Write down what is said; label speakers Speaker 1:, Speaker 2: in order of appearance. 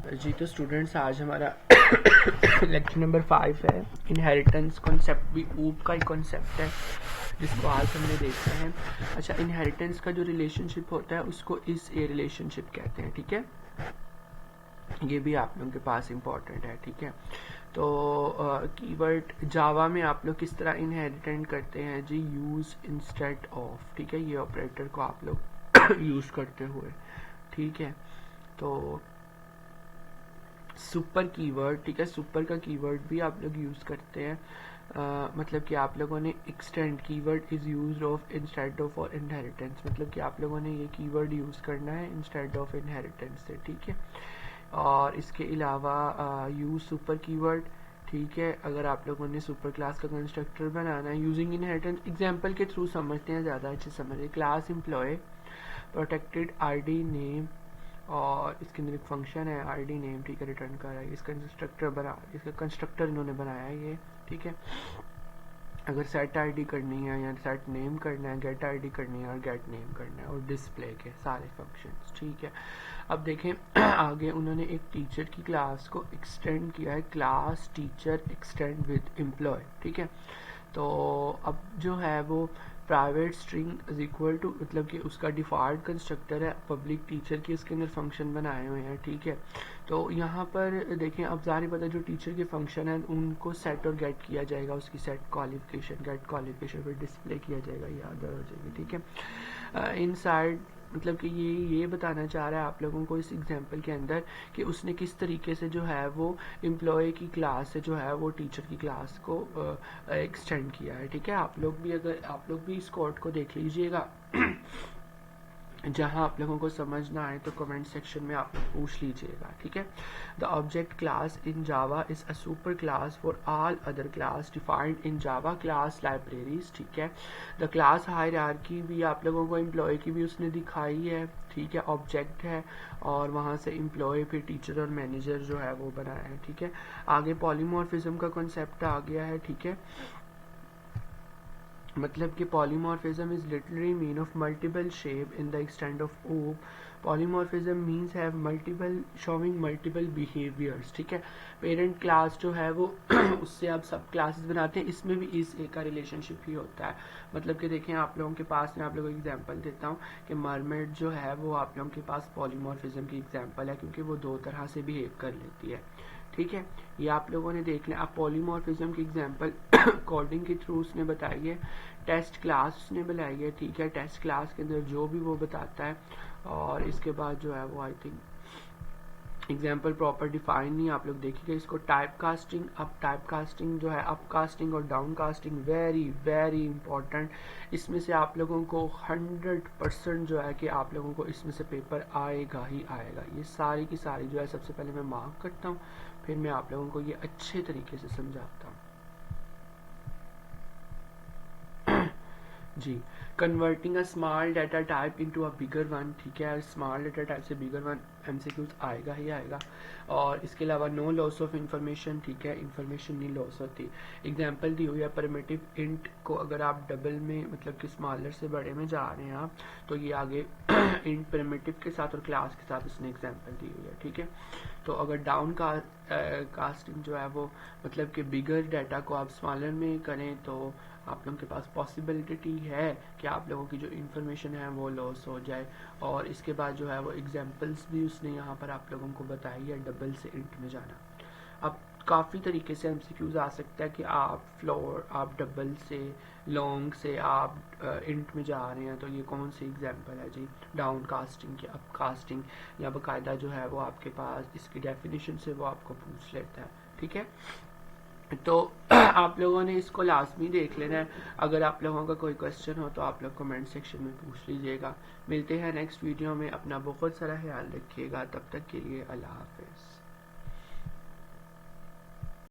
Speaker 1: जी तो स्टूडेंट्स आज हमारा लेक्चर नंबर 5 है। इनहेरिटेंस कॉन्सेप्ट भी ऊप का ही कॉन्सेप्ट है जिसको आज हमने देखा है। अच्छा, इनहेरिटेंस का जो रिलेशनशिप होता है उसको इस ए रिलेशनशिप कहते हैं। ठीक है, ये भी आप लोगों के पास इम्पोर्टेंट है। ठीक है, तो कीवर्ड जावा में आप लोग किस तरह इनहेरिटेंट करते हैं जी, यूज इंस्टेड ऑफ। ठीक है, ये ऑपरेटर को आप लोग यूज करते हुए। ठीक है, तो सुपर कीवर्ड, ठीक है, सुपर का कीवर्ड भी आप लोग यूज करते हैं। मतलब कि आप लोगों ने extend keyword is used of instead of और इनहेरिटेंस, मतलब कि आप लोगों ने ये कीवर्ड यूज करना है इंस्टेड ऑफ इनहेरिटेंस से। ठीक है, और इसके अलावा यूज सुपर कीवर्ड। ठीक है, अगर आप लोगों ने सुपर क्लास का कंस्ट्रक्टर बनाना है यूजिंग इनहेरिटेंस, एग्जांपल के थ्रू समझते हैं, ज़्यादा अच्छे समझे। Class employ protected ID name, और इसके अंदर एक फंक्शन है आईडी नेम। ठीक है, रिटर्न कर रहा है, इसका कंस्ट्रक्टर इन्होंने बनाया है ये। ठीक है, अगर सेट आईडी करनी है या सेट नेम करना है, गेट आईडी करनी है और गेट नेम करना है, और डिस्प्ले के सारे फंक्शंस। ठीक है, अब देखें आगे उन्होंने एक टीचर की क्लास को एक्सटेंड किया है, class teacher extend with employ. ठीक है, तो अब जो है वो private string is equal to, मतलब कि उसका डिफॉल्ट कंस्ट्रक्टर है पब्लिक टीचर की, उसके अंदर फंक्शन बनाए हुए हैं। ठीक है, तो यहाँ पर देखें, अब ज़ाहिर पता जो टीचर के फंक्शन है उनको सेट और गेट किया जाएगा, उसकी सेट क्वालिफिकेशन गेट क्वालिफिकेशन पर डिस्प्ले किया जाएगा, याद हो जाएगी। ठीक है, इनसाइड मतलब कि ये बताना चाह रहा है आप लोगों को इस एग्जांपल के अंदर कि उसने किस तरीके से जो है वो एम्प्लॉय की क्लास से जो है वो टीचर की क्लास को एक्सटेंड किया है। ठीक है, आप लोग भी इस कोड को देख लीजिएगा जहां आप लोगों को समझ ना आए तो कमेंट सेक्शन में आप लोग पूछ लीजिएगा। ठीक है, the object class in Java is a super class for all other class defined in Java class libraries. ठीक है, द क्लास हायरार्की भी आप लोगों को एम्प्लॉय की भी उसने दिखाई है। ठीक है, ऑब्जेक्ट है और वहां से एम्प्लॉय फिर टीचर और मैनेजर जो है वो बनाया है। ठीक है, आगे पॉलीमॉर्फिज्म का कॉन्सेप्ट आ गया है। ठीक है, मतलब कि polymorphism is literally mean of multiple shape in the extend of op. Polymorphism means have multiple showing multiple behaviours. ठीक है, पेरेंट क्लास जो है वो उससे आप सब क्लासेस बनाते हैं, इसमें भी इस एक का रिलेशनशिप ही होता है। मतलब कि देखें आप लोगों के पास, मैं आप लोगों को एग्जांपल देता हूँ कि मरमेड जो है वो आप लोगों के पास पॉलीमॉर्फिज्म की एग्जांपल है, क्योंकि वो दो तरह से बिहेव कर लेती है। ठीक है, ये आप लोगों ने देख लिया। आप पॉलीमॉर्फिज्म की एग्जांपल कोडिंग के थ्रू उसने बताई है, टेस्ट क्लास उसने बनाई है। ठीक है, टेस्ट क्लास के अंदर जो भी वो बताता है, और इसके बाद जो है वो I think example proper define नहीं, आप लोग देखिएगा इसको। टाइप कास्टिंग, अब टाइप कास्टिंग जो है अपकास्टिंग और down casting very very important. इसमें से आप लोगों को 100% जो है कि आप लोगों को इसमें से पेपर आएगा ही आएगा। ये सारी की सारी जो है सबसे पहले मैं मार्क करता हूँ, फिर मैं आप लोगों को ये अच्छे तरीके से समझाता हूँ। जी, converting a small data type into a bigger one. ठीक है, स्मॉल डाटा टाइप से बिगर वन एमसीक्यूज आएगा ही आएगा। और इसके अलावा नो लॉस ऑफ इंफॉर्मेशन। ठीक है, इंफॉर्मेशन नहीं लॉस होती। एग्जांपल दी हुई है प्रिमिटिव इंट को अगर आप डबल में, मतलब कि स्मॉलर से बड़े में जा रहे हैं आप, तो ये आगे इंट प्रिमिटिव के साथ और क्लास के साथ उसने एग्जांपल दी हुई है। ठीक है, तो अगर डाउन कास्टिंग जो है वो मतलब कि बिगर डाटा को आप स्मॉलर में करें तो आप लोगों के पास पॉसिबिलिटी है कि आप लोगों की जो इन्फॉर्मेशन है वो लॉस हो जाए। और इसके बाद जो है वो एग्जांपल्स भी उसने यहाँ पर आप लोगों को बताई है, डबल से इंट में जाना। अब काफ़ी तरीके से एमसीक्यूज आ सकता है कि आप फ्लोर, आप डबल से, लॉन्ग से आप इंट में जा रहे हैं, तो ये कौन सी एग्जांपल है जी, डाउन कास्टिंग की, अप कास्टिंग, या बाकायदा जो है वो आपके पास इसकी डेफिनेशन से वो आपको पूछ लेता है। ठीक है, तो आप लोगों ने इसको लाजमी देख लेना है। अगर आप लोगों का कोई क्वेश्चन हो तो आप लोग कमेंट सेक्शन में पूछ लीजिएगा। मिलते हैं नेक्स्ट वीडियो में, अपना बहुत सारा ख्याल रखिएगा, तब तक के लिए अल्लाह हाफिज़।